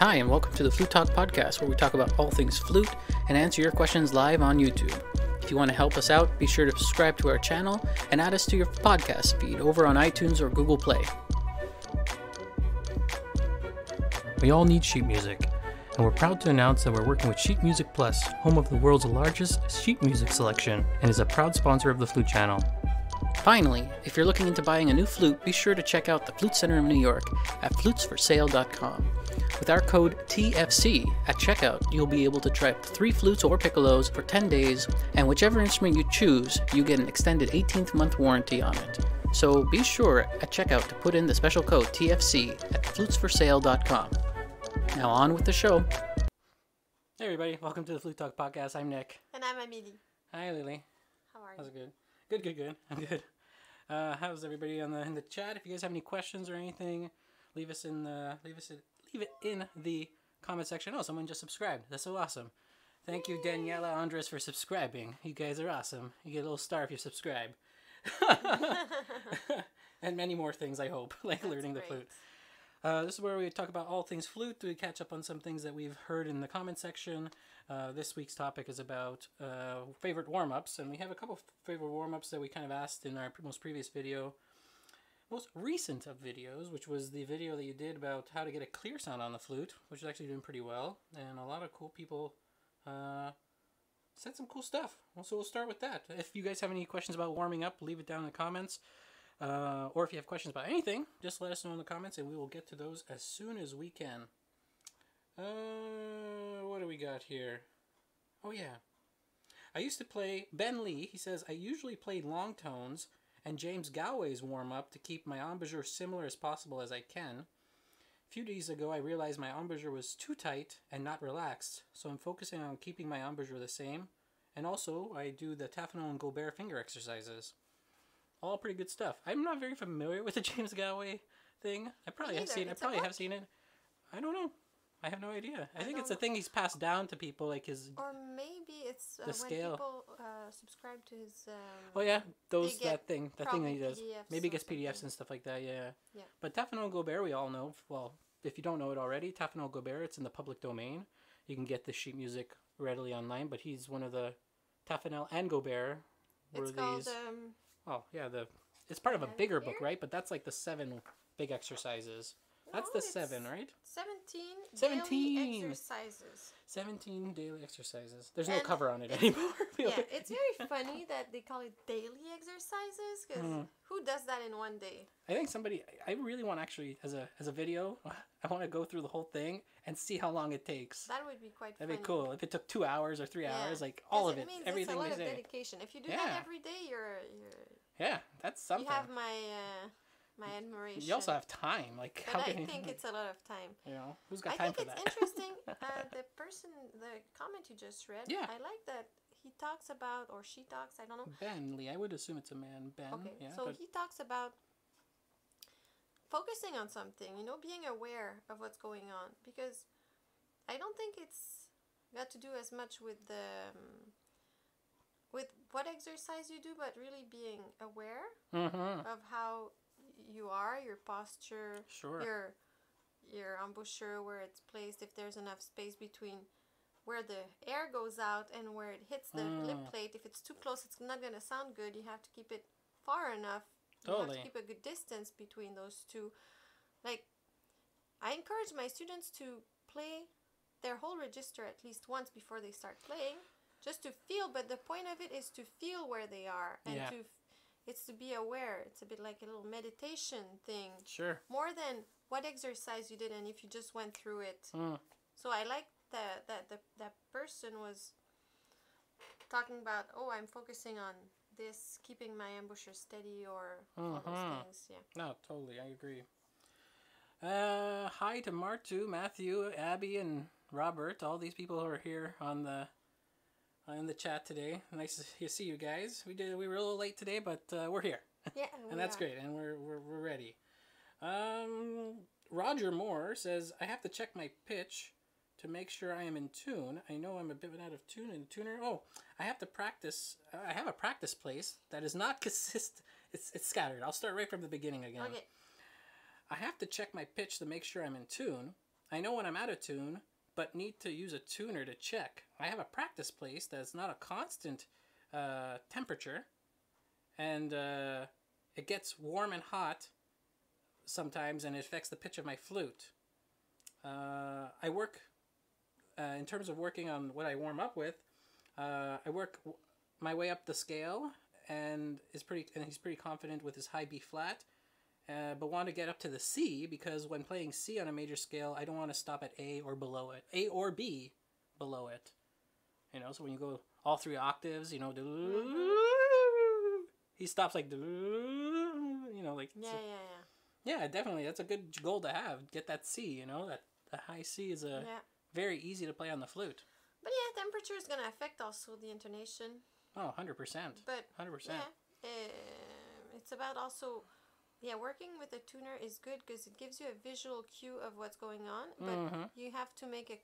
Hi, and welcome to the Flute Talk Podcast, where we talk about all things flute and answer your questions live on YouTube. If you want to help us out, be sure to subscribe to our channel and add us to your podcast feed over on iTunes or Google Play. We all need sheet music, and we're proud to announce that we're working with Sheet Music Plus, home of the world's largest sheet music selection, and is a proud sponsor of the Flute channel. Finally, if you're looking into buying a new flute, be sure to check out the Flute Center of New York at flutesforsale.com. With our code TFC at checkout, you'll be able to try up to 3 flutes or piccolos for 10 days, and whichever instrument you choose, you get an extended 18th month warranty on it. So be sure at checkout to put in the special code TFC at flutesforsale.com. Now on with the show. Hey everybody, welcome to the Flute Talk Podcast. I'm Nick. And I'm Amelie. Hi Lily. How are you? How's it good? Good. I'm good. How's everybody in the chat? If you guys have any questions or anything, leave it in the comment section. Oh, someone just subscribed. That's so awesome. Thank you, Daniela Andres, for subscribing. You guys are awesome. You get a little star if you subscribe. And many more things, I hope, like That's learning great. the flute. This is where we talk about all things flute. We catch up on some things that we've heard in the comment section. This week's topic is about favorite warm-ups, and we have a couple of favorite warm-ups that we kind of asked in our most previous video. Most recent of videos, which was the video that you did about how to get a clear sound on the flute, which is actually doing pretty well, and a lot of cool people said some cool stuff. So we'll start with that. If you guys have any questions about warming up, leave it down in the comments. Or if you have questions about anything, just let us know in the comments, and we will get to those as soon as we can. What do we got here? Oh yeah. I used to play, Ben Lee, he says, I usually played long tones and James Galway's warm-up to keep my embouchure similar as possible as I can. A few days ago, I realized my embouchure was too tight and not relaxed, so I'm focusing on keeping my embouchure the same. And also, I do the Taffanel and Gobert finger exercises. All pretty good stuff. I'm not very familiar with the James Galway thing. I probably have seen it. I don't know. I have no idea. I think it's a thing he's passed down to people, like his... Or maybe it's the when scale. People subscribe to his... oh yeah, that thing that he does. PDFs Maybe he gets or PDFs something. and stuff like that, yeah. Yeah. But Taffanel and Gobert, we all know. Well, if you don't know it already, Taffanel and Gobert, it's in the public domain. You can get the sheet music readily online, but he's one of the... Taffanel and Gobert were It's these... called... oh, yeah, it's part of a bigger book, here? right? But that's like the 7 big exercises. That's no, the 7, right? 17 daily exercises. 17 daily exercises. There's no And cover on it anymore. Yeah, it's very funny that they call it daily exercises, because who does that in one day? I think I really want actually, as a video, I want to go through the whole thing and see how long it takes. That would be quite funny. That'd be cool. If it took 2 hours or 3 hours, like all of it, Means everything it's a lot they of say. dedication. If you do that every day, you're Yeah, that's something. you have my admiration. You also have time. Like, But I think it's a lot of time. You know, who's got time for that? I think it's interesting. The comment you just read. Yeah. I like that he talks about, or she talks. I don't know. Ben Lee. I would assume it's a man. Ben. Okay. Yeah, So he talks about focusing on something. Being aware of what's going on, because I don't think it's got to do as much with with what exercise you do, but really being aware of how you are, your posture, Sure. your embouchure, where it's placed, if there's enough space between where the air goes out and where it hits the lip plate. If it's too close, it's not going to sound good. You have to keep it far enough. Totally. You have to keep a good distance between those two. Like, I encourage my students to play their whole register at least once before they start playing, just to feel. But the point of it is to feel where they are, and it's to be aware. It's a bit like a little meditation thing. Sure. More than what exercise you did and if you just went through it. So I like that person was talking about, I'm focusing on this, keeping my embouchure steady, or all those things. Yeah. No, totally. I agree. Hi to Martu, Matthew, Abby, and Robert. All these people who are here in the chat today. Nice to see you guys. We were a little late today, but we're here. Yeah, and that's great. And we're ready. Roger Moore says, I have to check my pitch to make sure I am in tune. I know I'm a bit out of tune in the tuner. Oh, I have to practice. I have a practice place that is not consistent. It's scattered. I'll start right from the beginning again. Okay. I have to check my pitch to make sure I'm in tune. I know when I'm out of tune, but need to use a tuner to check. I have a practice place that's not a constant temperature, and it gets warm and hot sometimes, and it affects the pitch of my flute. I work, in terms of working on what I warm up with, I work my way up the scale, and he's pretty confident with his high B flat, but want to get up to the C, because when playing C on a major scale, I don't want to stop at A or below it, A or B below it. You know, so when you go all 3 octaves, you know, he stops like, you know, like. Yeah, definitely. That's a good goal to have. Get that C, you know, that the high C is very easy to play on the flute. But yeah, temperature is going to affect also the intonation. Oh, 100%. But 100%. Yeah, it's about also, working with a tuner is good because it gives you a visual cue of what's going on. But you have to make a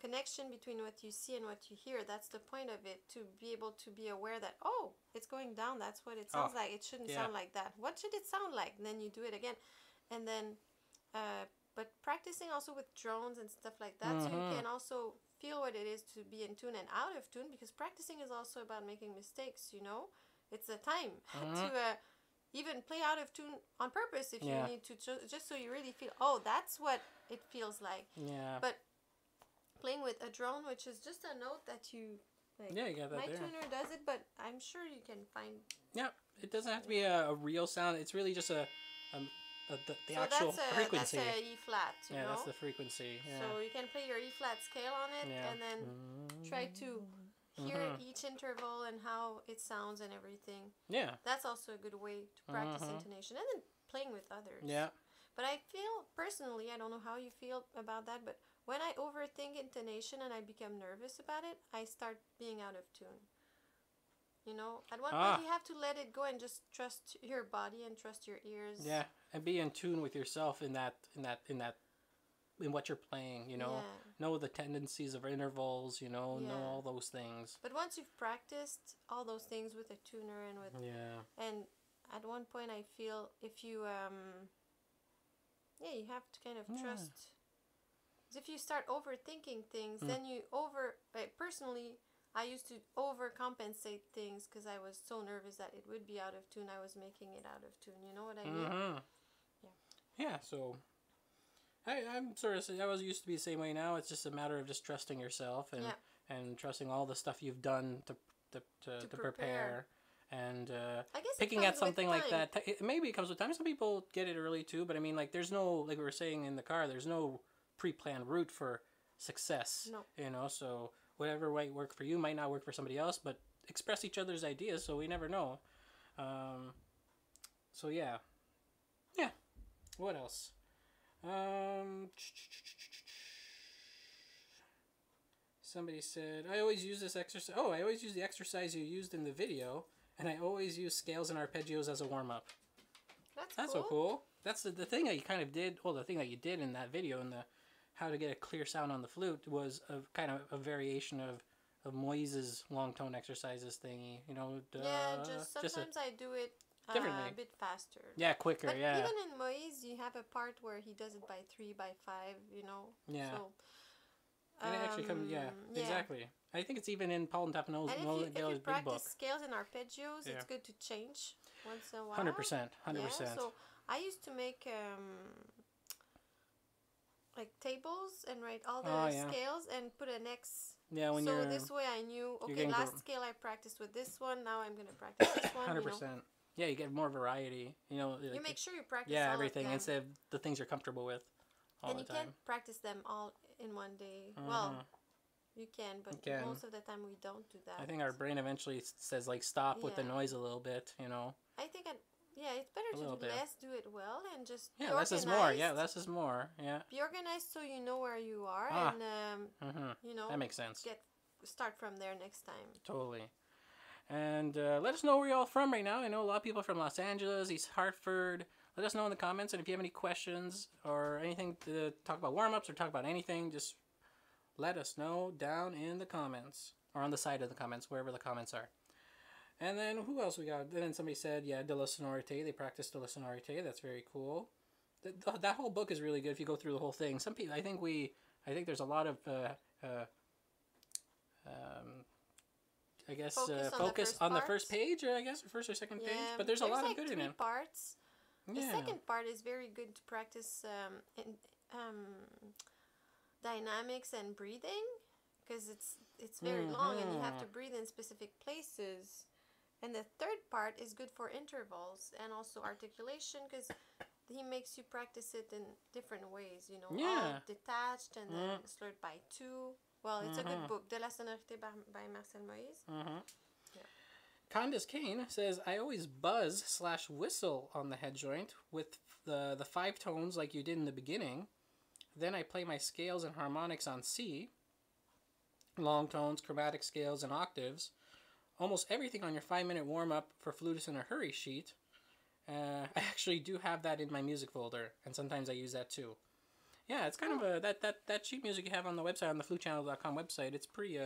connection between what you see and what you hear. That's the point of it, to be able to be aware that, oh, it's going down. That's what it sounds like. It shouldn't sound like that. What should it sound like? And then you do it again. And then, but practicing also with drones and stuff like that, so you can also feel what it is to be in tune and out of tune, because practicing is also about making mistakes, you know? It's a time to even play out of tune on purpose if you need to, just so you really feel, oh, that's what it feels like. Yeah. But playing with a drone, which is just a note that you, like, you got that my there. tuner does it, but I'm sure you can find. Yeah, it doesn't have to be a real sound. It's really just the actual frequency. That's a E flat, you know? That's the frequency. Yeah. So you can play your E flat scale on it, and then try to hear each interval and how it sounds and everything. Yeah. That's also a good way to practice intonation, and then playing with others. Yeah. But I feel, personally, I don't know how you feel about that, but when I overthink intonation and I become nervous about it, I start being out of tune. You know, at one point you have to let it go and just trust your body and trust your ears. Yeah, and be in tune with yourself in what you're playing. You know, know the tendencies of intervals. You know, know all those things. But once you've practiced all those things with a tuner and with and at one point I feel if you you have to kind of trust. If you start overthinking things, then you personally, I used to overcompensate things because I was so nervous that it would be out of tune. I was making it out of tune. You know what I mean? Yeah. So I'm sort of, I was used to be the same way now. It's just a matter of just trusting yourself and trusting all the stuff you've done to prepare. And I guess picking at something like that, maybe it comes with time. Some people get it early too, but I mean, like, there's no, like we were saying in the car, there's no pre-planned route for success. No. You know, so whatever might work for you might not work for somebody else, but express each other's ideas, so we never know. So yeah. What else? Somebody said, I always use this exercise. Oh, I always use the exercise you used in the video, and I always use scales and arpeggios as a warm-up. That's cool. So cool. That's the thing that you kind of did. Well, the thing that you did in that video, and the how to get a clear sound on the flute, was a kind of a variation of Moise's long tone exercises thingy. You know. Just sometimes I do it differently, a bit faster. Yeah, quicker. But even in Moise, you have a part where he does it by 3, by 5. You know. Yeah. So, and it actually comes. Exactly. I think it's even in Paul and Tapano's big book. If you practice scales and arpeggios, it's good to change once in a while. 100%. 100%. So I used to make like tables and write all the scales and put an X. Yeah, when so this way I knew, okay, last scale I practiced with this one, now I'm going to practice this one. 100%. You know? Yeah, you get more variety. You know, like, you make sure you practice all everything of them. Instead of the things you're comfortable with all the time. And you can't practice them all in one day. Well, you can, but most of the time we don't do that. I think our brain eventually says, like, stop with the noise a little bit, you know. I think it's better to do less, do it well, and just be organized. Less is more. Yeah, less is more. Yeah. Be organized so you know where you are, and you know, that makes sense. Start from there next time. Totally. And let us know where you're all from right now. I know a lot of people are from Los Angeles, East Hartford. Let us know in the comments, and if you have any questions or anything to talk about warm-ups or talk about anything, just let us know down in the comments, or on the side of the comments, wherever the comments are. And then who else we got? Then somebody said, De La Sonorité. They practice De La Sonorité. That's very cool. that whole book is really good if you go through the whole thing. Some people, I think there's a lot of I guess focus on the first page, or I guess first or second page. But there's a lot of good in it. Parts. The second part is very good to practice dynamics and breathing, because it's very long and you have to breathe in specific places. And the third part is good for intervals and also articulation, because he makes you practice it in different ways, you know, all detached and then slurred by two. Well, it's a good book, De la sonorité by Marcel Moïse. Yeah. Candace Kane says, I always buzz/whistle on the head joint with the 5 tones like you did in the beginning. Then I play my scales and harmonics on C, long tones, chromatic scales, and octaves. Almost everything on your 5-minute warm-up for flutists in a hurry sheet. I actually do have that in my music folder, and sometimes I use that too. Yeah, it's kind of that sheet music you have on the website, on the flutechannel.com website. It's pretty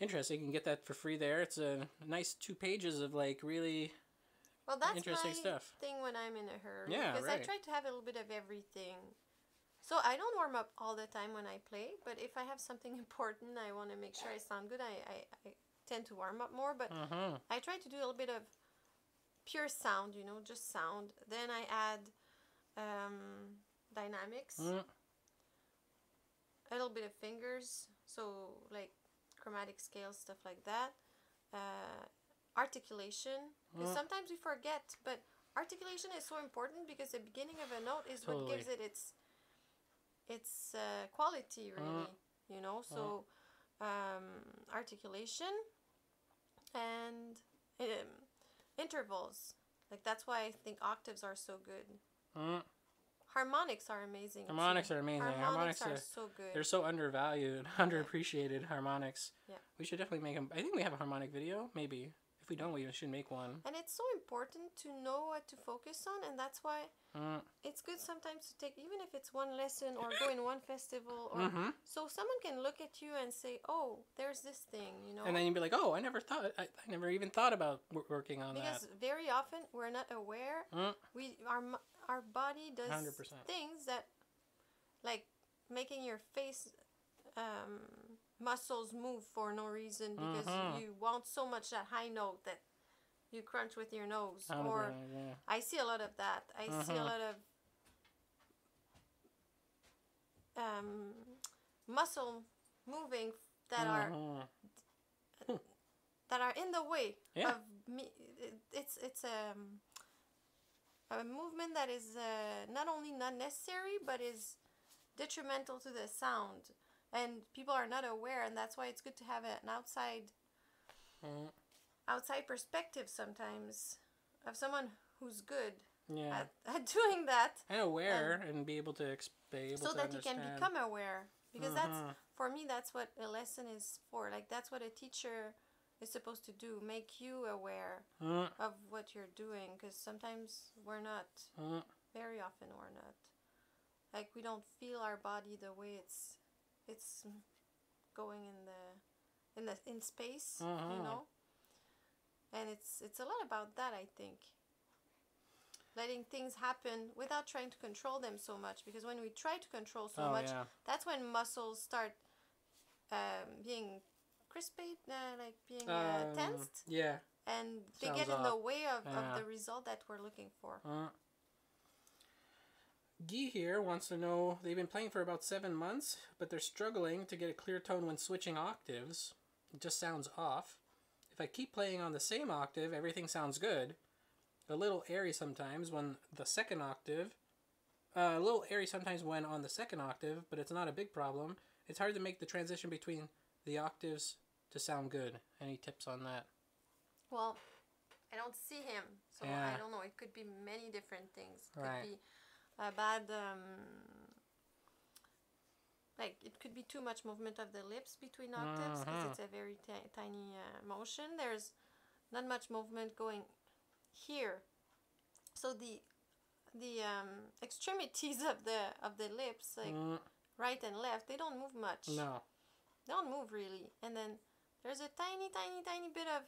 interesting. You can get that for free there. It's a nice 2 pages of like really interesting stuff. That's my thing when I'm in a hurry. Yeah, because I try to have a little bit of everything. So I don't warm up all the time when I play, but if I have something important, I want to make sure I sound good, I tend to warm up more. But I try to do a little bit of pure sound, you know, just sound. Then I add dynamics, a little bit of fingers, so like chromatic scales, stuff like that. Articulation, because sometimes we forget, but articulation is so important, because the beginning of a note is what gives it its quality, really, you know. So articulation and intervals, like that's why I think octaves are so good. Harmonics are amazing. Harmonics are amazing. Harmonics are so good. They're so undervalued, underappreciated. Harmonics. Yeah. We should definitely make them. I think we have a harmonic video. Maybe. If we don't, we should make one. And it's so important to know what to focus on, and that's why it's good sometimes to take, even if it's one lesson or go in one festival, or so someone can look at you and say, "Oh, there's this thing," you know. And then you'd be like, "Oh, I never never even thought about working on that." Because very often we're not aware. Our body does 100%. things that, like making your face muscles move for no reason, because you want so much that high note that you crunch with your nose. Or I see a lot of that. I see a lot of muscle moving that are in the way of me. It's a movement that is not only not necessary, but is detrimental to the sound, and people are not aware, and that's why it's good to have an outside perspective sometimes of someone who's good at doing that and aware, and be able to so that you can become aware, because that's, for me, that's what a lesson is for. Like, that's what a teacher is supposed to do, make you aware of what you're doing, because sometimes we're not. Very often we're not. Like, we don't feel our body the way it's going in space, you know. And it's a lot about that, I think. Letting things happen without trying to control them so much, because when we try to control so much, that's when muscles start being crispate, like being tensed. Yeah. And they get in the way of the result that we're looking for. Guy here wants to know, they've been playing for about 7 months, but they're struggling to get a clear tone when switching octaves. It just sounds off. If I keep playing on the same octave, everything sounds good. A little airy sometimes when the second octave. A little airy sometimes when on the second octave, but it's not a big problem. It's hard to make the transition between the octaves to sound good. Any tips on that? Well, I don't see him, so I don't know. It could be many different things. It could be a bad, like, it could be too much movement of the lips between octaves, because it's a very tiny motion. There's not much movement going here, so the extremities of the lips, like right and left, they don't move much. No, they don't move really. And then there's a tiny bit of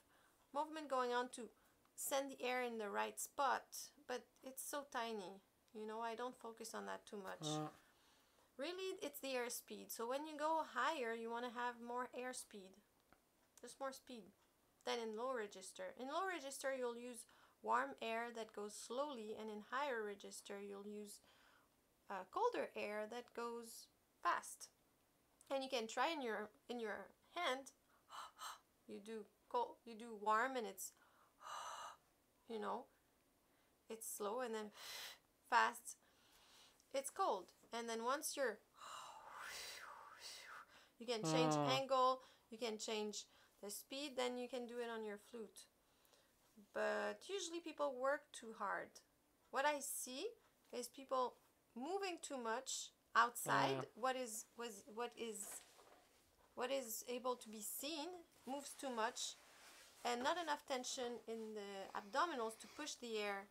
movement going on to send the air in the right spot, but it's so tiny, You know, I don't focus on that too much. Really, it's the airspeed. So when you go higher, you want to have more airspeed. Just more speed than in low register. In low register, you'll use warm air that goes slowly, and in higher register, you'll use colder air that goes fast. And you can try in your hand. You do cold, you do warm, and it's, you know, it's slow, and then fast, it's cold. And then once you can change angle, you can change the speed, then you can do it on your flute. But usually people work too hard. What I see is people moving too much outside. What is able to be seen moves too much, and not enough tension in the abdominals to push the air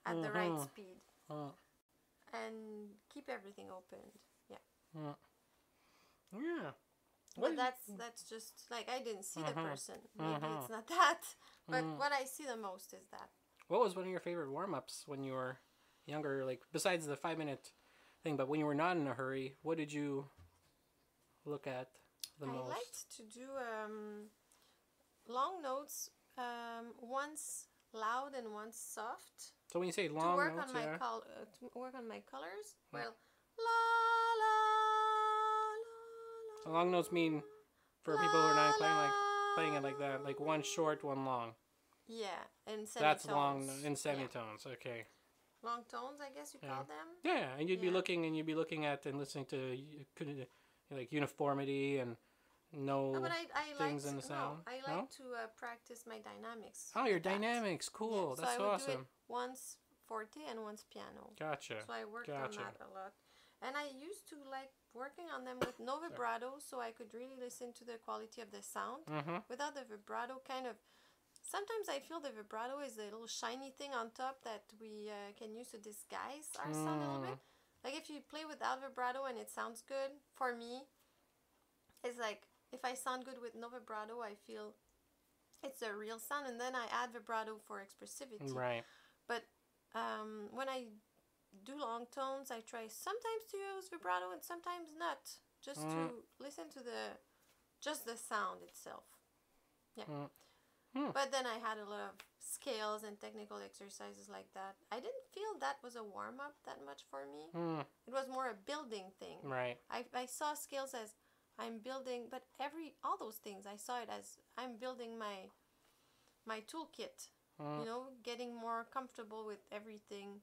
at the right speed and keep everything opened. Yeah. Yeah. But that's just like, I didn't see the person. Maybe it's not that, but what I see the most is that. What was one of your favorite warm-ups when you were younger? Like, besides the 5-minute thing, but when you were not in a hurry, what did you look at the most? I liked to do long notes, once loud and once soft. So when you say long notes, to work on my colors, well, la la la. So long notes mean, for people who are not playing it like that, like one short, one long. Yeah, and semitones. That's long in semitones. Yeah. Okay. Long tones, I guess you call them. Yeah, and you'd be looking at and listening to like uniformity and things in the sound. I like to practice my dynamics. Oh, your dynamics, cool. Yeah, that's so I would awesome. do it once forte and once piano. Gotcha. So I worked on that a lot, and I used to like working on them with no vibrato, so I could really listen to the quality of the sound without the vibrato. Kind of. Sometimes I feel the vibrato is a little shiny thing on top that we can use to disguise our sound a little bit. Like if you play without vibrato and it sounds good, for me, it's like if I sound good with no vibrato, I feel it's a real sound, and then I add vibrato for expressivity. Right. But when I do long tones, I try sometimes to use vibrato and sometimes not, just to listen to just the sound itself. Yeah. But then I had a lot of scales and technical exercises like that. I didn't feel that was a warm-up that much for me. It was more a building thing. Right. I saw scales as I'm building, but all those things, I saw it as I'm building my toolkit. You know, getting more comfortable with everything,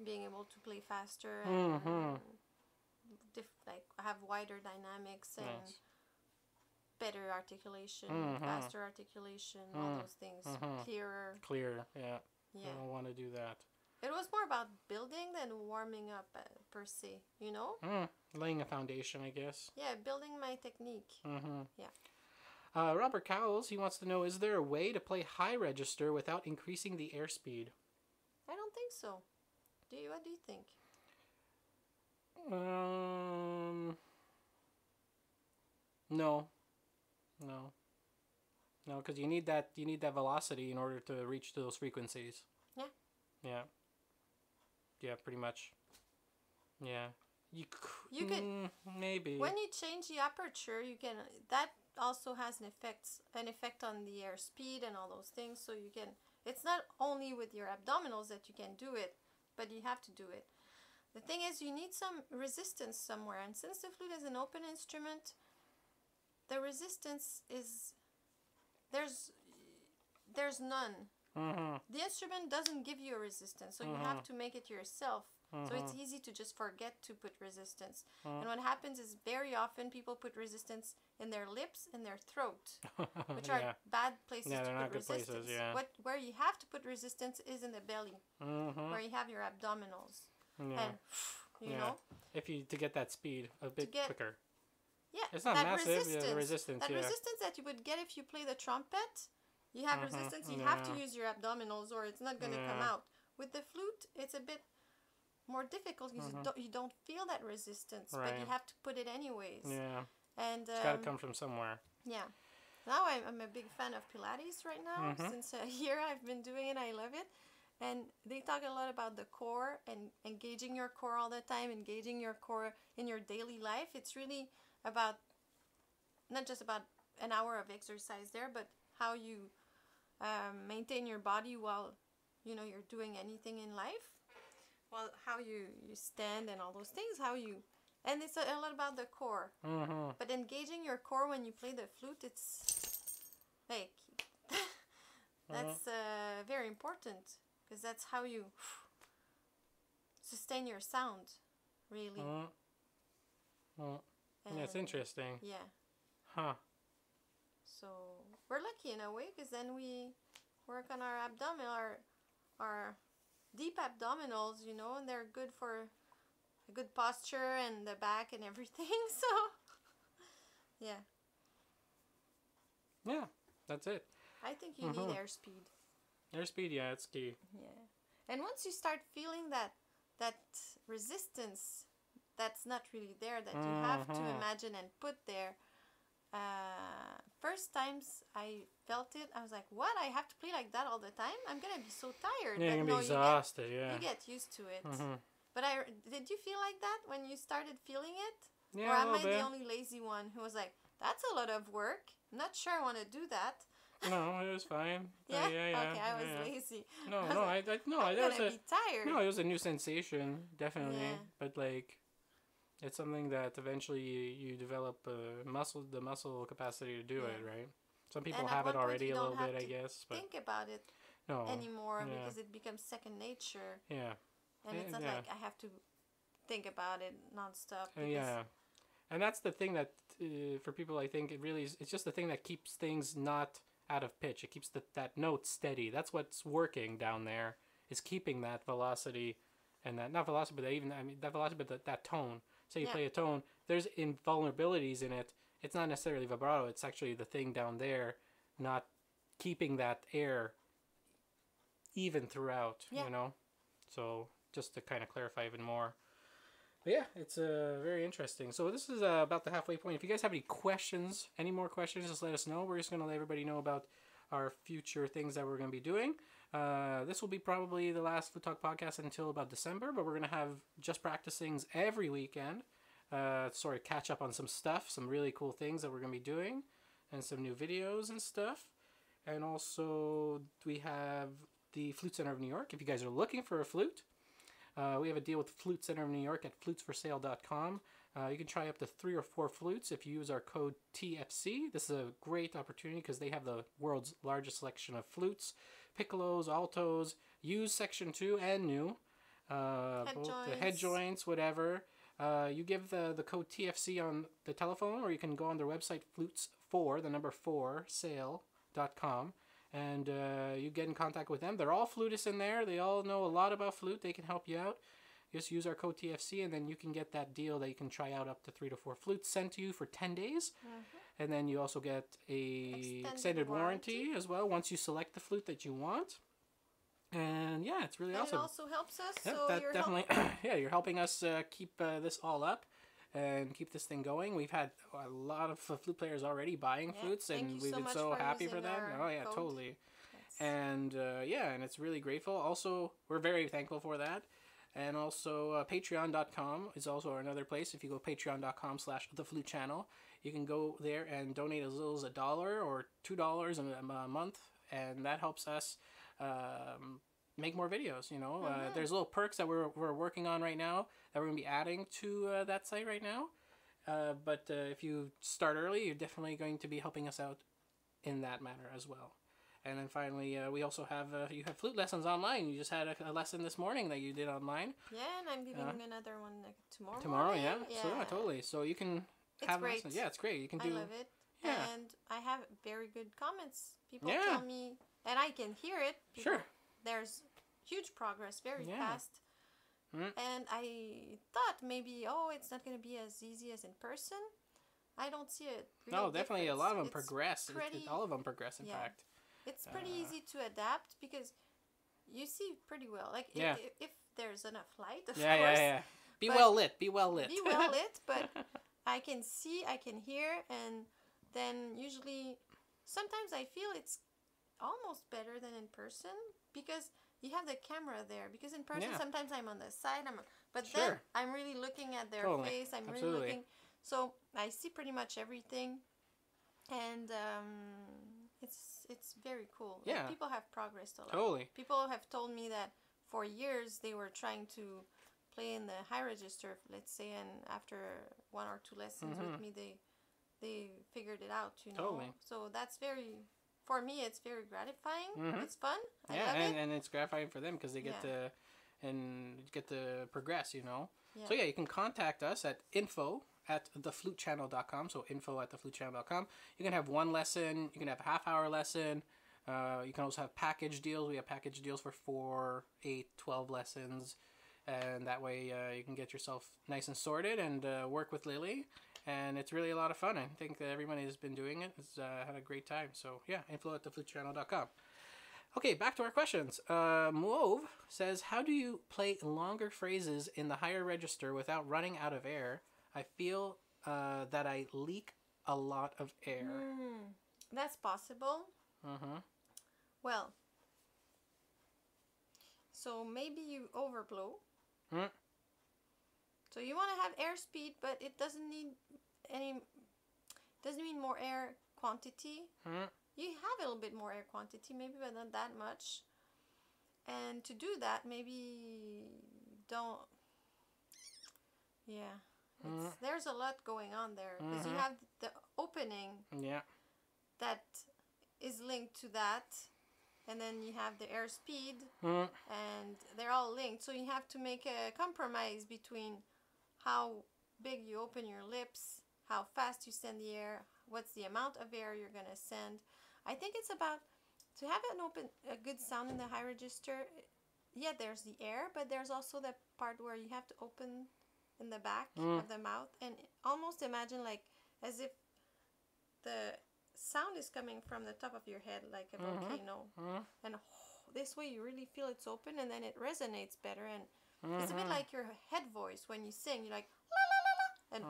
being able to play faster and like have wider dynamics and better articulation, faster articulation, all those things, clearer. Yeah. I don't want to do that. It was more about building than warming up per se, you know? Laying a foundation, I guess. Yeah, building my technique. Yeah. Robert Cowles, he wants to know, is there a way to play high register without increasing the airspeed? I don't think so. What do you think? No, because you need that velocity in order to reach those frequencies. Yeah, pretty much. Yeah. You could maybe when you change the aperture, that also has an effect on the airspeed and all those things. So it's not only with your abdominals that you can do it, but you have to do it. The thing is, you need some resistance somewhere, and since the flute is an open instrument, the resistance is there's none. The instrument doesn't give you a resistance, so you have to make it yourself. So it's easy to just forget to put resistance. And what happens is very often people put resistance in their lips and their throat, which are bad places to put resistance. Where you have to put resistance is in the belly, where you have your abdominals. And you know, to get that speed a bit quicker. Yeah, it's not massive. Resistance. Resistance that you would get if you play the trumpet. You have resistance. You have to use your abdominals, or it's not going to come out. With the flute, it's a bit more difficult because you don't feel that resistance, but you have to put it anyways. Yeah. And it's got to come from somewhere. Yeah. Now I'm a big fan of Pilates right now. Since a year I've been doing it. I love it. And they talk a lot about the core and engaging your core all the time, engaging your core in your daily life. It's really about not just about an hour of exercise there, but how you maintain your body while you're doing anything in life. Well, how you stand and all those things, and it's a lot about the core. Mm-hmm. But engaging your core when you play the flute, it's like that's very important, because that's how you sustain your sound, really. Yeah, it's interesting. Yeah. Huh. So we're lucky in a way, because then we work on our abdominal, our deep abdominals, and they're good for a good posture and the back and everything. So yeah. Yeah, that's it. I think you need airspeed. Airspeed, yeah, it's key. Yeah. And once you start feeling that resistance that's not really there, that you have to imagine and put there, first times I felt it, I was like, what? I have to play like that all the time? I'm going to be so tired. Yeah, you're going to be exhausted, you get used to it. But did you feel like that when you started feeling it? Yeah, or am I bit. the only lazy one who was like, that's a lot of work. I'm not sure I want to do that. No, it was fine. Yeah? Yeah. Okay, I was lazy. I'm gonna be tired. No, it was a new sensation, definitely. Yeah. But like, it's something that eventually you develop the muscle capacity to do it, right? Some people have it already a little bit, I guess. But think about it anymore because it becomes second nature. Yeah. And it's not like I have to think about it nonstop. Yeah. And that's the thing that, for people, I think it really is, it's just the thing that keeps things not out of pitch. It keeps that note steady. That's what's working down there, is keeping that velocity and that, not velocity, but even, that velocity, but that tone. So you play a tone, there's invulnerabilities in it. It's not necessarily vibrato. It's actually the thing down there not keeping that air even throughout, So just to kind of clarify even more. But yeah, it's very interesting. So this is about the halfway point. If you guys have any more questions, just let us know. We're just going to let everybody know about our future things that we're going to be doing. This will be probably the last Flute Talk podcast until about December, but we're going to have just practicings every weekend. Catch up on some stuff, some really cool things that we're going to be doing, and some new videos and stuff. And also, we have the Flute Center of New York. If you guys are looking for a flute, we have a deal with Flute Center of New York at flutesforsale.com. You can try up to 3 or 4 flutes if you use our code TFC. This is a great opportunity because they have the world's largest selection of flutes, piccolos, altos, used section 2 and new. Both the head joints, whatever. You give the code TFC on the telephone, or you can go on their website, flutes4sale.com. And you get in contact with them. They're all flutists in there. They all know a lot about flute. They can help you out. Just use our code TFC, and then you can get that deal that you can try out up to 3 to 4 flutes sent to you for 10 days. And then you also get a extended warranty as well once you select the flute that you want. And yeah, it's really awesome. It also helps us. Yeah, so you're definitely you're helping us keep this all up and keep this thing going. We've had a lot of flute players already buying flutes, and we've been so happy for them. Oh yeah, totally. And and it's really grateful. Also, we're very thankful for that. And also patreon.com is also another place. If you go patreon.com/theflutechannel, you can go there and donate as little as $1 or $2 a month, and that helps us make more videos. There's little perks that we're working on right now that we're going to be adding to that site right now. But if you start early, you're definitely going to be helping us out in that manner as well. And then finally, we also have you have flute lessons online. You just had a lesson this morning that you did online. Yeah, and I'm giving another one tomorrow. Tomorrow, morning. Yeah. So totally. So you can have lessons. Yeah, it's great. You can do. I love it. Yeah. And I have very good comments. People tell me, and I can hear it. There's huge progress, very fast. And I thought maybe, it's not going to be as easy as in person. I don't see it. No, definitely. A lot of them progress. All of them progress, in fact. It's pretty easy to adapt because you see pretty well. Like, if there's enough light, of course. Yeah. Be well lit. Be well lit, but I can see, I can hear, and then usually, sometimes I feel it's almost better than in person because you have the camera there, because in person Yeah. sometimes I'm on the side, but Sure. then I'm really looking at their Totally. face. I'm Absolutely. really looking, so I see pretty much everything, and it's very cool. Like, Yeah. people have progressed a lot. Totally. People have told me that for years they were trying to play in the high register, let's say, and after 1 or 2 lessons with me, they figured it out, you know. Totally. So that's for me, it's very gratifying. It's fun. I Yeah, love it. and it's gratifying for them because they get Yeah. to progress, you know. Yeah. So yeah, you can contact us at info@theflutechannel.com. So info@theflutechannel.com. You can have one lesson. You can have a half-hour lesson. You can also have package deals. We have package deals for 4, 8, 12 lessons. And that way you can get yourself nice and sorted and work with Lily. And it's really a lot of fun. I think that everybody has been doing it. Has had a great time. So yeah, info@theflutechannel.com. Okay, back to our questions. Mauve says, how do you play longer phrases in the higher register without running out of air? I feel that I leak a lot of air. That's possible. Well, so maybe you overblow. So you want to have airspeed, but it doesn't need doesn't mean more air quantity. You have a little bit more air quantity, maybe, but not that much. And to do that, maybe don't. Yeah, there's a lot going on there, because you have the opening. Yeah. That is linked to that, and then you have the airspeed, and they're all linked. So you have to make a compromise between how big you open your lips, how fast you send the air, what's the amount of air you're gonna send. I think it's about to have a good sound in the high register. Yeah, there's the air, but there's also the part where you have to open in the back of the mouth, and almost imagine like as if the sound is coming from the top of your head, like a volcano, and this way you really feel it's open, and then it resonates better, and it's a bit like your head voice when you sing. You're like la la la la, and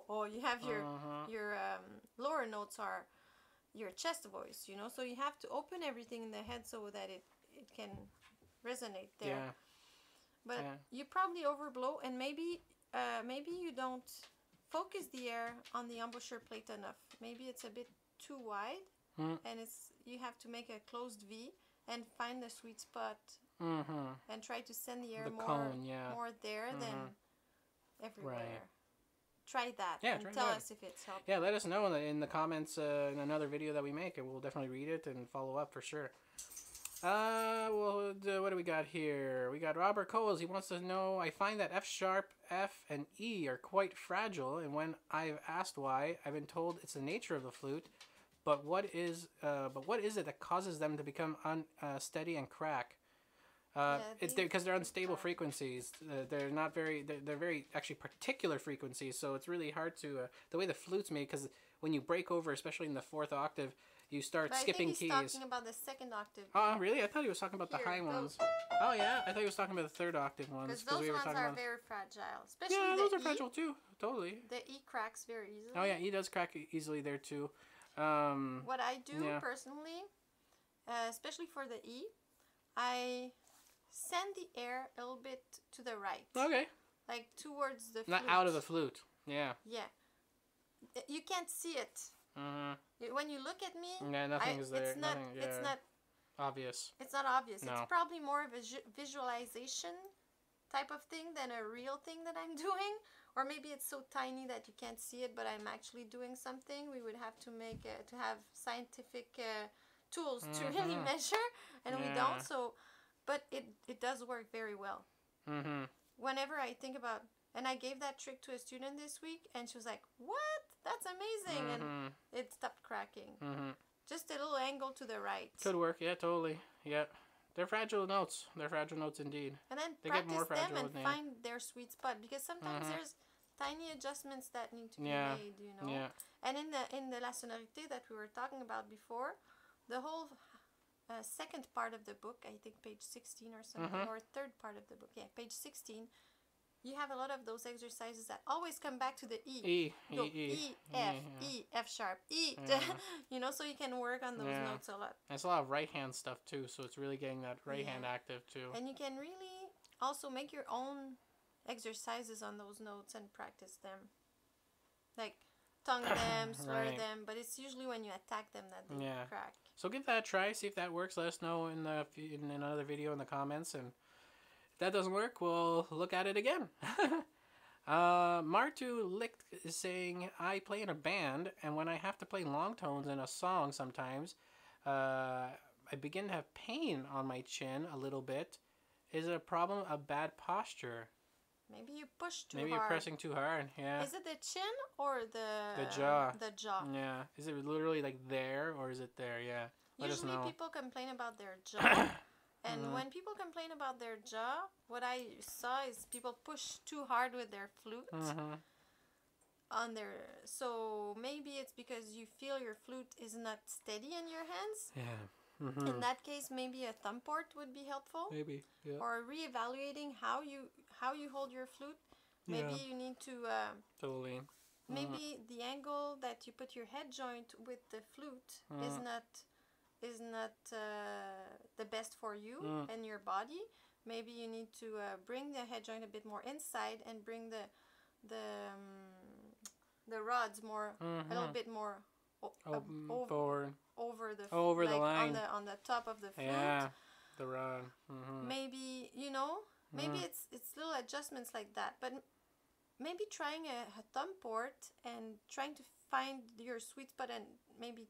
oh. You have your lower notes are your chest voice, you know. So you have to open everything in the head so that it can resonate there. Yeah. But you probably overblow, and maybe you don't focus the air on the embouchure plate enough. Maybe it's a bit too wide, and you have to make a closed V and find the sweet spot, and try to send the air more there than everywhere. Right. Try that, and try tell that. us if it's helped. Yeah, let us know in the comments in another video that we make, and we'll definitely read it and follow up for sure. What do we got here? We got Robert Coles. He wants to know, I find that F sharp, F, and E are quite fragile, and when I've asked why, I've been told it's the nature of the flute. But what is it that causes them to become unsteady and crack? It's because they're unstable frequencies. They're not very. They're very actually particular frequencies. So it's really hard to the way the flute's made. Because when you break over, especially in the 4th octave, you start skipping I think he's keys. talking about the 2nd octave. Oh, really? I thought he was talking about the high those. ones. Oh yeah, I thought he was talking about the 3rd octave ones. Because those ones are very fragile, especially yeah, the those are E. fragile too. Totally. The E cracks very easily. Oh yeah, E does crack easily there too. What I do personally, especially for the E, I send the air a little bit to the right. Okay. Like towards the flute. Not out of the flute. Yeah. Yeah. You can't see it. When you look at me, nothing is there. It's not obvious. It's not obvious. No. It's probably more of a visualization type of thing than a real thing that I'm doing. Or maybe it's so tiny that you can't see it, but I'm actually doing something. We would have to to have scientific tools to really measure, and we don't. So, but it does work very well. Whenever I think about, and I gave that trick to a student this week, and she was like, "What? That's amazing!" And it stopped cracking. Just a little angle to the right. Could work. Yeah, totally. Yeah. They're fragile notes. They're fragile notes indeed. And then they practice get more fragile them and find their sweet spot, because sometimes there's tiny adjustments that need to be made, you know. Yeah. And in the La Sonorité that we were talking about before, the whole second part of the book, I think page 16 or something, or third part of the book, page 16, you have a lot of those exercises that always come back to the E. E, E, F sharp, E. You know, so you can work on those notes a lot. It's a lot of right hand stuff too, so it's really getting that right hand active too. And you can really also make your own exercises on those notes and practice them. Like tongue them, slur them, but it's usually when you attack them that they crack. So give that a try, see if that works. Let us know in another video in the comments, and if that doesn't work, we'll look at it again. Martu Lick is saying, I play in a band, and when I have to play long tones in a song sometimes, I begin to have pain on my chin a little bit. Is it a problem of bad posture? Maybe you push too hard. Maybe you're pressing too hard, yeah. Is it the chin or the jaw? The jaw. Yeah. Is it literally like there or is it there? Yeah. Let us know. Usually people complain about their jaw. And when people complain about their jaw, what I saw is people push too hard with their flute on their... So maybe it's because you feel your flute is not steady in your hands. Yeah. In that case, maybe a thumb port would be helpful. Maybe, yeah. Or reevaluating how you hold your flute. Maybe you need to... totally. Maybe the angle that you put your head joint with the flute is not the best for you and your body. Maybe you need to bring the head joint a bit more inside and bring the rods more a little bit more over the line on the top of the flute. Yeah, the rod. Maybe maybe it's little adjustments like that, but maybe trying a thumb port and trying to find your sweet spot and maybe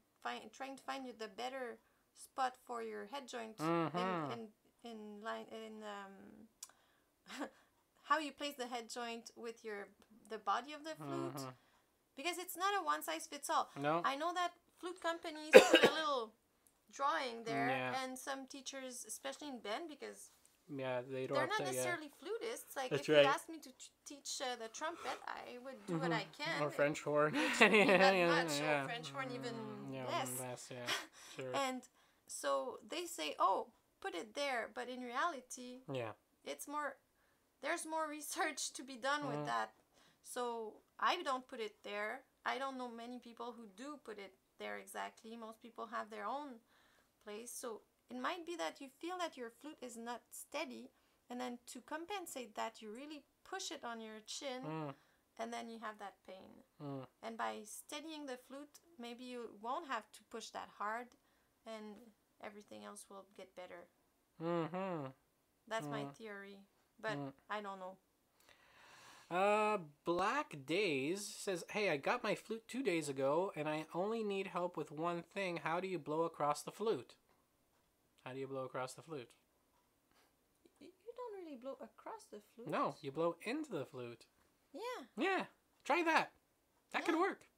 trying to find the better spot for your head joint in how you place the head joint with the body of the flute, because it's not a one size fits all. No. I know that flute companies put a little drawing there, and some teachers, especially in band, because they're not necessarily flutists. Like That's if you asked me to teach the trumpet, I would do what I can. Or French horn. Not much. Or French horn even less. Sure. And so they say, oh, put it there. But in reality, it's more... There's more research to be done with that. So I don't put it there. I don't know many people who do put it there exactly. Most people have their own place. So it might be that you feel that your flute is not steady, and then to compensate that, you really push it on your chin, and then you have that pain. And by steadying the flute, maybe you won't have to push that hard, and everything else will get better. That's my theory, but I don't know. Black Days says, hey, I got my flute 2 days ago, and I only need help with one thing. How do you blow across the flute? How do you blow across the flute? You don't really blow across the flute. No, you blow into the flute. Yeah. Yeah, try that. That could work.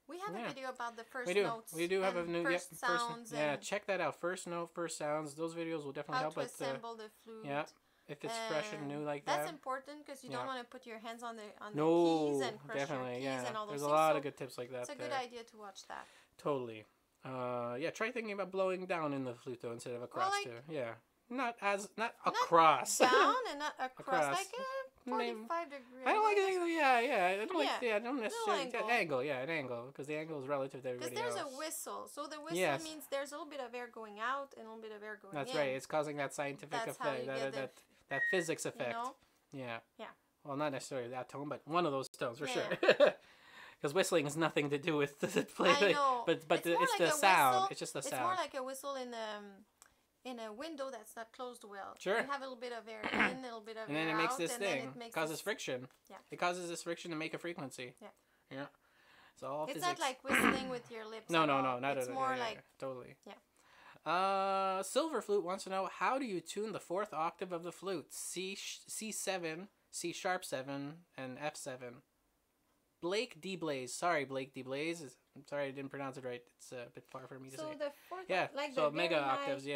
We have a video about the first we do. notes. We do have a new first sounds. Check that out. First note, first sounds. Those videos will definitely help. How to assemble the flute. Yeah. If it's fresh and new like that. That's important because you don't want to put your hands on the keys and crush your keys and all those things. There's a lot of good tips like that. It's a good idea to watch that. Totally. Try thinking about blowing down in the flute though instead of across too. Yeah. Not across. Down and not across. Like a 45 degree. I don't like it. I don't like. I don't necessarily angle. An angle because the angle is relative to everybody else. Because there's a whistle, so the whistle means there's a little bit of air going out and a little bit of air going in. That's right. It's causing that scientific effect, that physics effect. Yeah. Well, not necessarily that tone, but one of those tones for sure. Because whistling has nothing to do with the play. I know. But it's the sound. It's just the sound. It's more like a whistle in a window that's not closed well. Sure. You have a little bit of air in, a little bit of air out. And then it makes this thing. It causes friction. Yeah. It causes this friction to make a frequency. Yeah. It's all physics. It's not like whistling with your lips. No. Not at all. It's more like... Totally. Yeah. Silver Flute wants to know, how do you tune the 4th octave of the flute? C7, C sharp 7, and F7. Blake D. Blaze. Sorry, Blake D. Blaze. I'm sorry I didn't pronounce it right. It's a bit far for me to say. So the 4th, like so the mega high, octaves,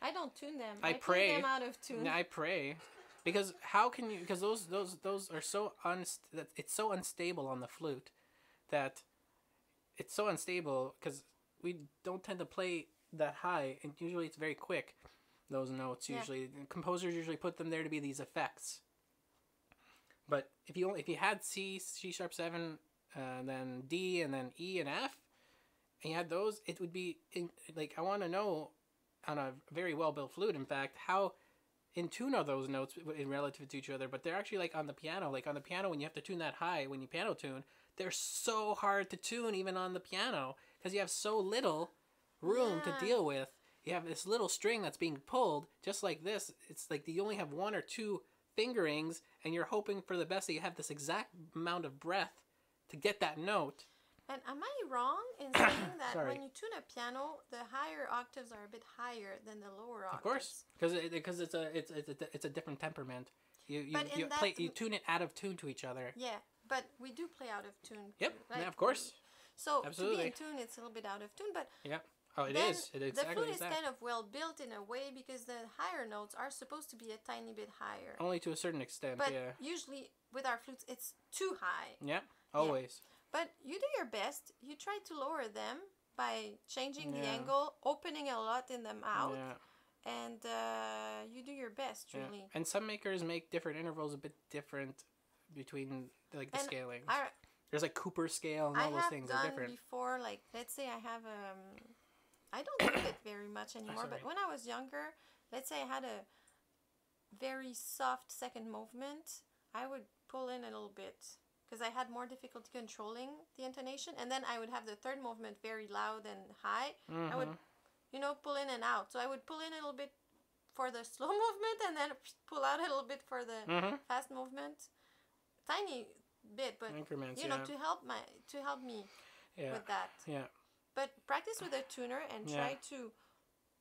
I don't tune them. I pray. Tune them out of tune. I pray. Because how can you... Because those are so... it's so unstable on the flute that... It's so unstable because we don't tend to play that high, and usually it's very quick, those notes usually. Composers usually put them there to be these effects. But if you had C sharp 7, then D, and then E and F, and you had those, it would be like, I want to know on a very well built flute, in fact, how in tune are those notes in relative to each other. But they're actually like on the piano. Like on the piano, when you have to tune that high, when you piano tune, they're so hard to tune even on the piano because you have so little room to deal with. You have this little string that's being pulled just like this. It's like you only have 1 or 2 fingerings, and you're hoping for the best that you have this exact amount of breath to get that note. And am I wrong in saying that when you tune a piano, the higher octaves are a bit higher than the lower octaves? Of course, because it's a different temperament. You tune it out of tune to each other. Yeah, but we do play out of tune. Yep, yeah, of course. So absolutely. To be in tune, it's a little bit out of tune, but yeah. Oh, it is. It exactly the flute is kind of well built in a way because the higher notes are supposed to be a tiny bit higher. Only to a certain extent, but yeah. Usually with our flutes, it's too high. Yeah, always. Yeah. But you do your best. You try to lower them by changing the angle, opening a lot in the mouth, and you do your best, really. Yeah. And some makers make different intervals a bit different between like the scalings. There's like Cooper scale and all those things are different. I have done before, like, let's say I have I don't do it very much anymore, but when I was younger, let's say I had a very soft second movement, I would pull in a little bit because I had more difficulty controlling the intonation, and then I would have the third movement very loud and high. I would, pull in and out. So I would pull in a little bit for the slow movement and then pull out a little bit for the fast movement. Tiny bit, but increments, to help me with that. Yeah. But practice with a tuner and try to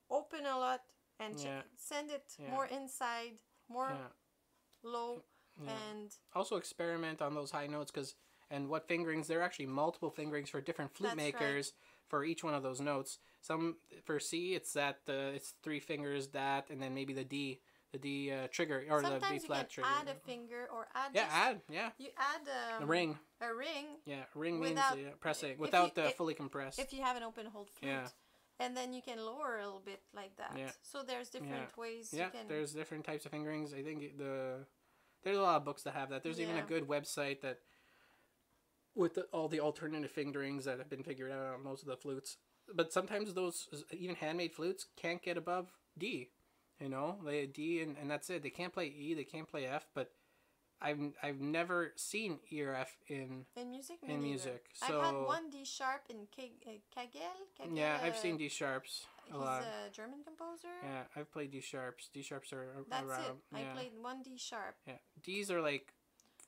open a lot and send it more inside, more low, and also experiment on those high notes and what fingerings. There are actually multiple fingerings for different flute makers for each one of those notes. Some for C, it's that it's 3 fingers that, and then maybe the D trigger or sometimes the B flat trigger. Sometimes you can add a finger or add. You add a ring. A ring. Yeah, ring without, means pressing without fully compressed. If you have an open hold flute. Yeah. And then you can lower a little bit like that. Yeah. So there's different ways you can. There's different types of fingerings. I think there's a lot of books that have that. There's even a good website that with all the alternative fingerings that have been figured out on most of the flutes. But sometimes those even handmade flutes can't get above D. They D and that's it. They can't play E, they can't play F, but I've never seen E or F in music. So I've had one D sharp in Kagel. Yeah, I've seen D sharps a lot. He's a German composer. Yeah, I've played D sharps. D sharps are that's around. It. I played one D sharp. Yeah, D's are like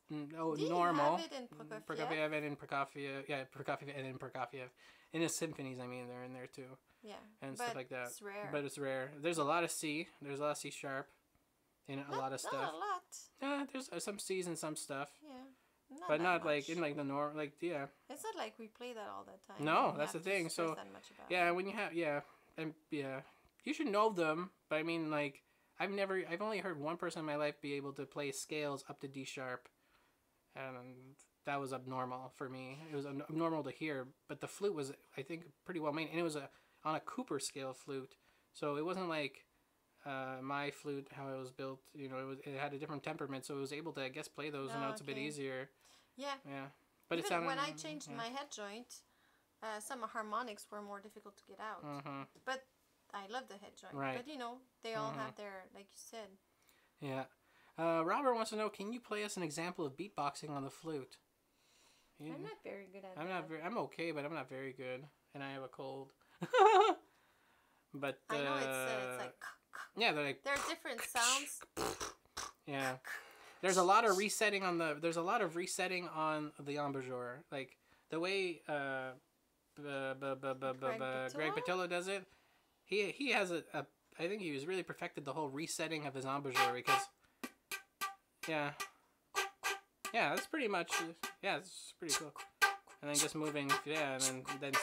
normal. You have it in Prokofiev and in Prokofiev. Yeah, Prokofiev and in Prokofiev. In his symphonies, I mean, they're in there too. Yeah. And stuff like that. It's rare. But it's rare. There's a lot of C. There's a lot of C sharp. In a lot of stuff. Not a lot. Yeah, there's some C's and some stuff. Yeah. But not much. Like in like the norm, like It's not like we play that all the time. No, that's the thing. So when you have you should know them. But I mean, like I've only heard one person in my life be able to play scales up to D sharp, and that was abnormal for me. It was abnormal to hear, but the flute was, I think, pretty well made, and it was on a Cooper scale flute, so it wasn't like my flute, how it was built. It had a different temperament, so it was able to, I guess, play those notes a bit easier. Yeah. Yeah. But even it sounded, when I changed my head joint, some harmonics were more difficult to get out. But I love the head joint. Right. But they all have their, like you said. Yeah. Robert wants to know, can you play us an example of beatboxing on the flute? I'm not very good at that. I'm okay, but I'm not very good, and I have a cold. But I know it's like. Yeah, they're like. There are different sounds. Yeah, there's a lot of resetting on the embouchure, like the way Greg Patillo does it. He has I think he was really perfected the whole resetting of his embouchure because. Yeah, that's pretty much. Yeah, it's pretty cool. And then just moving, and then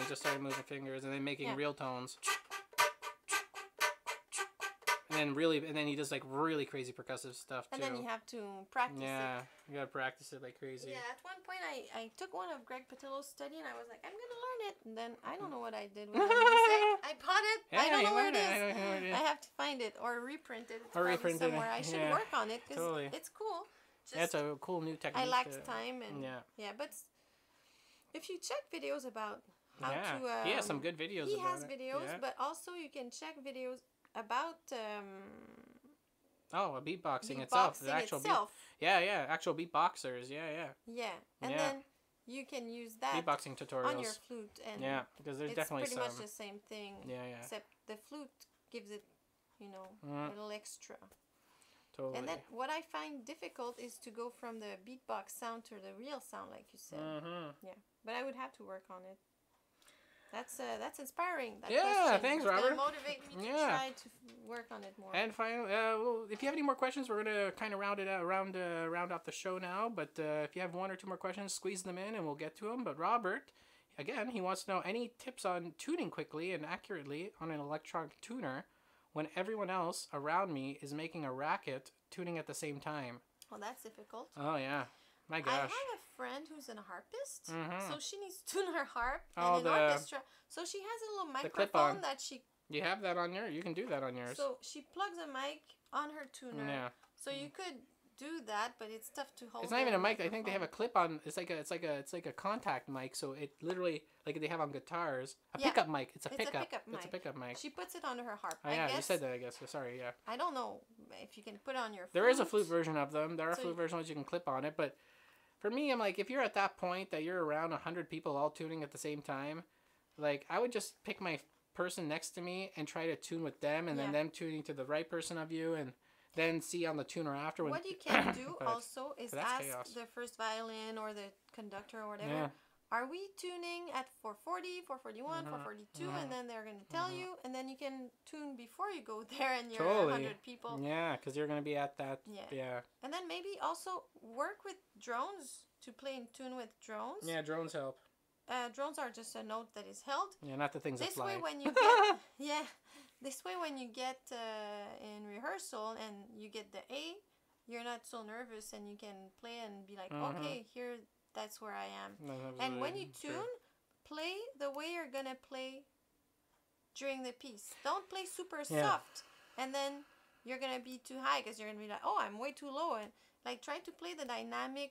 just started moving fingers, and then making real tones. And then he does like really crazy percussive stuff too. And then you have to practice it. Yeah, you gotta practice it like crazy. Yeah, at one point I took one of Greg Patillo's study and I was like, I'm gonna learn it. And then I don't know what I did with the music. I bought it. I don't know where it is. I have to find it or reprint it. It's somewhere. I should work on it because it's cool. That's a cool new technique. I lacked time and but if you check videos about how to he has some good videos. He has videos, but also you can check videos about beatboxing itself. The actual actual beatboxers. Yeah, and then you can use that beatboxing tutorials on your flute, and because there's definitely pretty much the same thing. Except the flute gives it, a little extra. Totally. And then what I find difficult is to go from the beatbox sound to the real sound, like you said. Yeah, but I would have to work on it. That's inspiring. That question. Thanks, It's Robert. gonna motivate me to try to work on it more. And finally, if you have any more questions, we're gonna kind of round off the show now. But if you have one or two more questions, squeeze them in, and we'll get to them. But Robert, again, he wants to know any tips on tuning quickly and accurately on an electronic tuner when everyone else around me is making a racket tuning at the same time. Well, that's difficult. Oh yeah. My gosh. I have a friend who's an harpist, so she needs to tune her harp and an orchestra. So she has a little microphone that she... You have that on you can do that on yours. So she plugs a mic on her tuner. Yeah. So you could do that, but it's tough to hold. It's not even a mic. I think they have a clip on. It's like a contact mic. So it literally, like they have on guitars, pickup mic. It's a pickup mic. It's a pickup mic. She puts it on her harp. Oh, yeah, you said that. I guess. Sorry. Yeah. I don't know if you can put it on your flute. There is a flute version of them. There are flute versions you can clip on it, but for me, I'm like, if you're at that point that you're around 100 people all tuning at the same time, like I would just pick my person next to me and try to tune with them, and then them tuning to the right person of you, and then see on the tuner after. What you can do also is ask the first violin or the conductor or whatever, are we tuning at 440, 441, 442, and then they're going to tell you, and then you can tune before you go there and you're 100 people. Yeah, because you're going to be at that. Yeah. And then maybe also work with drones to play in tune with drones. Yeah, drones help. Drones are just a note that is held. Yeah, not the things that fly. This way when you get, this way when you get in rehearsal and you get the A, you're not so nervous and you can play and be like, okay, here, that's where I am. No, and when you tune, play the way you're going to play during the piece. Don't play super soft and then you're going to be too high because you're going to be like, oh, I'm way too low. And like try to play the dynamic,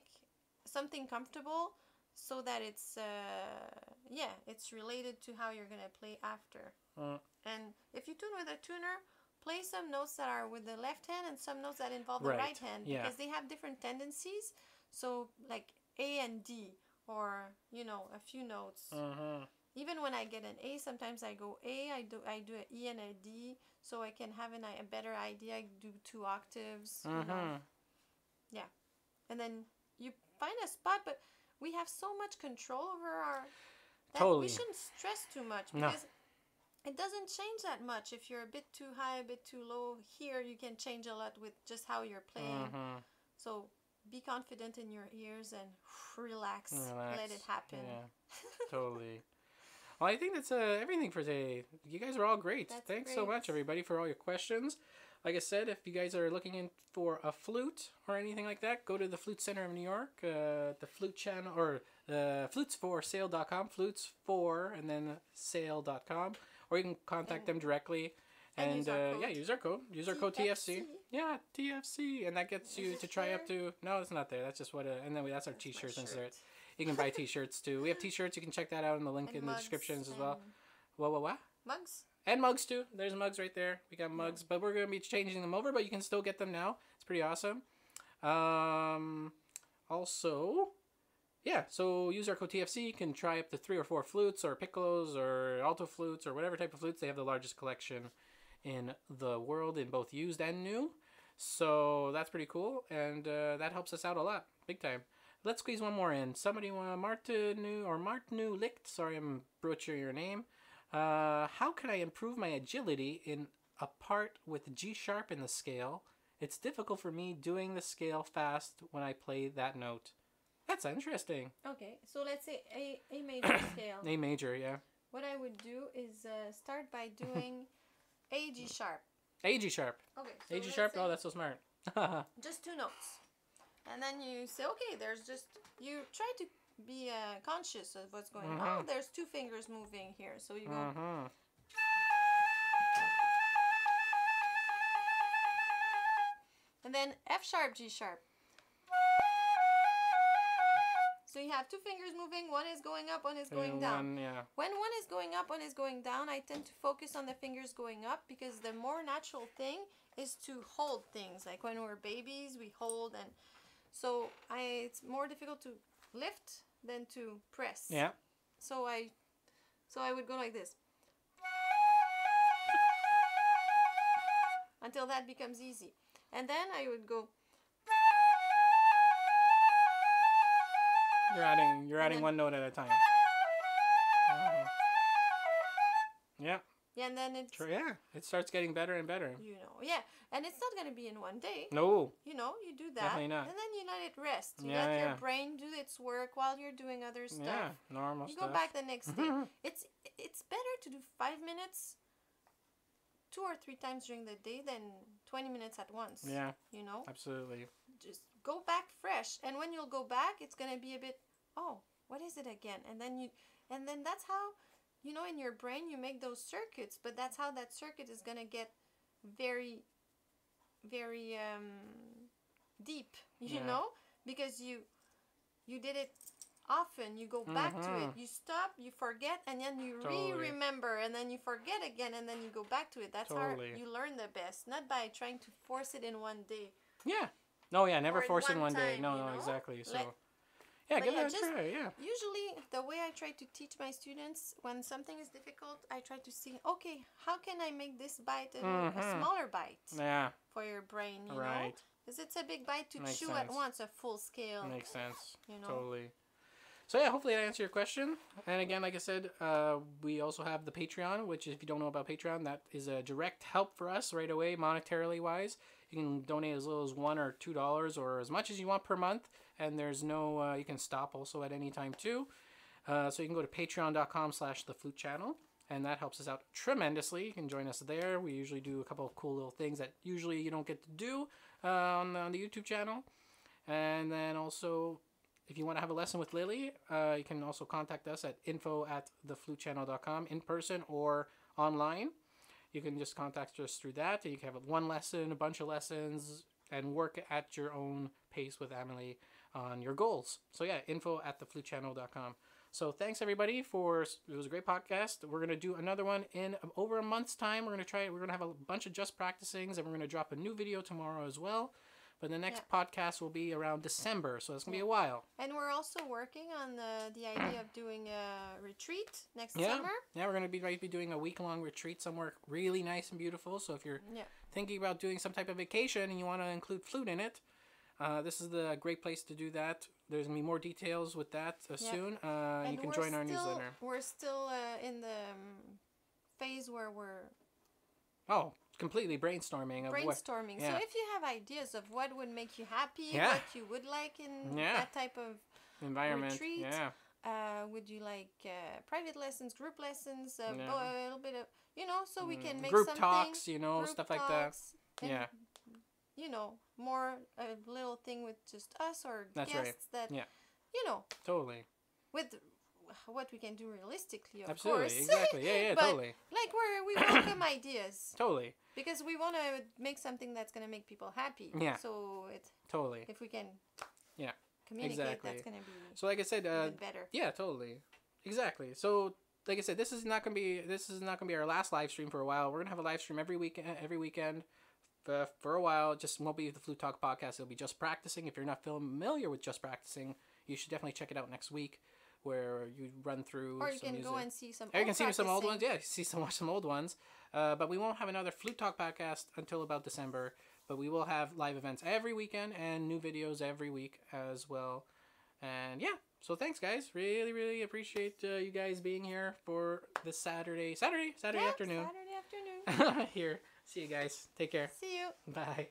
something comfortable, so that it's it's related to how you're gonna play after. And if you tune with a tuner, play some notes that are with the left hand and some notes that involve the right hand, because they have different tendencies. So like A and D, or a few notes. Even when I get an A, sometimes I go A, I do an E and a D, so I can have a better idea. I do 2 octaves. Yeah, and then you find a spot, but we have so much control over we shouldn't stress too much, because it doesn't change that much. If you're a bit too high, a bit too low here, you can change a lot with just how you're playing. So be confident in your ears and relax. Let it happen. Yeah, totally. Well, I think that's everything for today. You guys are all great. Thanks so much, everybody, for all your questions. Like I said, if you guys are looking in for a flute or anything like that, go to the Flute Center of New York, the Flute channel, or flutesforsale.com, flutes4 and then sale.com, or you can contact them directly. And use our code. Use our code TFC. Yeah, TFC, and that gets you to try up to. No, it's not there. That's just what. And then that's our T-shirts and stuff. You can buy T-shirts too. We have T-shirts. You can check that out in the link in the descriptions as well. What? Mugs. And mugs too. There's mugs right there. We got mugs, but we're going to be changing them over, but you can still get them now. It's pretty awesome. Also, so use our code TFC. You can try up to 3 or 4 flutes or piccolos or alto flutes or whatever type of flutes. They have the largest collection in the world in both used and new. So that's pretty cool, and that helps us out a lot. Big time. Let's squeeze one more in. Somebody want Martinu Licht. Sorry, I'm butchering your name. How can I improve my agility in a part with G sharp in the scale? It's difficult for me doing the scale fast when I play that note. That's interesting. Okay, so let's say A major scale. A major, yeah. What I would do is start by doing A G sharp. A G sharp. Okay. So A G sharp. Oh, that's so smart. Just 2 notes, and then you say, okay, you try to be conscious of what's going on. Oh, there's 2 fingers moving here, so you go. And then F sharp, G sharp. have two fingers moving. One is going up, one is going down. When one is going up, one is going down, I tend to focus on the fingers going up because the more natural thing is to hold things. Like when we're babies, we hold, and so it's more difficult to lift than to press. Yeah. So I would go like this until that becomes easy, and then I would go. You're adding one note at a time. Yeah. Yeah, and then it's... it starts getting better and better. And it's not going to be in one day. No. You do that. Definitely not. And then you let it rest. You let your brain do its work while you're doing other stuff. Yeah, normal stuff. You go back the next day. It's better to do 5 minutes 2 or 3 times during the day than 20 minutes at once. Yeah. Absolutely. Just go back fresh. And when you'll go back, it's going to be a bit, what is it again? And then that's how... in your brain, you make those circuits, but that's how that circuit is going to get very, very deep, you know? Because you did it often. You go back to it. You stop, you forget, and then you remember, and then you forget again, and then you go back to it. That's how you learn the best, not by trying to force it in one day. Yeah. No, never force it in one day. No, exactly. So... give that a try, Usually, the way I try to teach my students, when something is difficult, I try to see, okay, how can I make this bite a smaller bite for your brain, you know? Because it's a big bite to chew at once, a full scale. Makes sense. Totally. So, hopefully I answered your question. And again, like I said, we also have the Patreon, which if you don't know about Patreon, that is a direct help for us right away, monetarily wise. You can donate as little as $1 or $2 or as much as you want per month. And there's no, you can stop also at any time too. So you can go to patreon.com/theflutechannel, and that helps us out tremendously. You can join us there. We usually do a couple of cool little things that usually you don't get to do on the YouTube channel. And then also, if you want to have a lesson with Lily, you can also contact us at info@theflutechannel.com in person or online. You can just contact us through that. You can have one lesson, a bunch of lessons, and work at your own pace with Amelie on your goals. So info@theflutechannel.com. So thanks everybody it was a great podcast. We're going to do another one in over a month's time. We're going to have a bunch of just practicings, and we're going to drop a new video tomorrow as well. But the next podcast will be around December, so it's going to be a while. And we're also working on the idea of doing a retreat next summer. Yeah, we're going to be doing a week-long retreat somewhere really nice and beautiful. So if you're thinking about doing some type of vacation and you want to include flute in it, this is the great place to do that. There's going to be more details with that soon. You can join our newsletter. We're still in the phase where we're... completely brainstorming. So if you have ideas of what would make you happy, what you would like in that type of environment, retreat, would you like private lessons, group lessons, a little bit of, so we can make group something. Talks, stuff like that. And, more a little thing with just us or guests that, totally. With what we can do realistically, of Absolutely, course. exactly. Yeah, but totally. Like we welcome ideas. Totally. Because we want to make something that's going to make people happy. Yeah. So totally. If we can communicate, that's going to be so like I said, even better. Yeah, totally. Exactly. So like I said, this is not going to be our last live stream for a while. We're going to have a live stream every weekend. For a while. It just won't be the Flute Talk Podcast. It'll be Just Practicing. If you're not familiar with Just Practicing, you should definitely check it out next week, where you run through or you some can music. Go and see some or you can see some old ones. Watch some old ones. But we won't have another Flute Talk Podcast until about December. But we will have live events every weekend and new videos every week as well. And so thanks guys. Really, really appreciate you guys being here for this Saturday afternoon. Saturday afternoon. Here. See you guys. Take care. See you. Bye.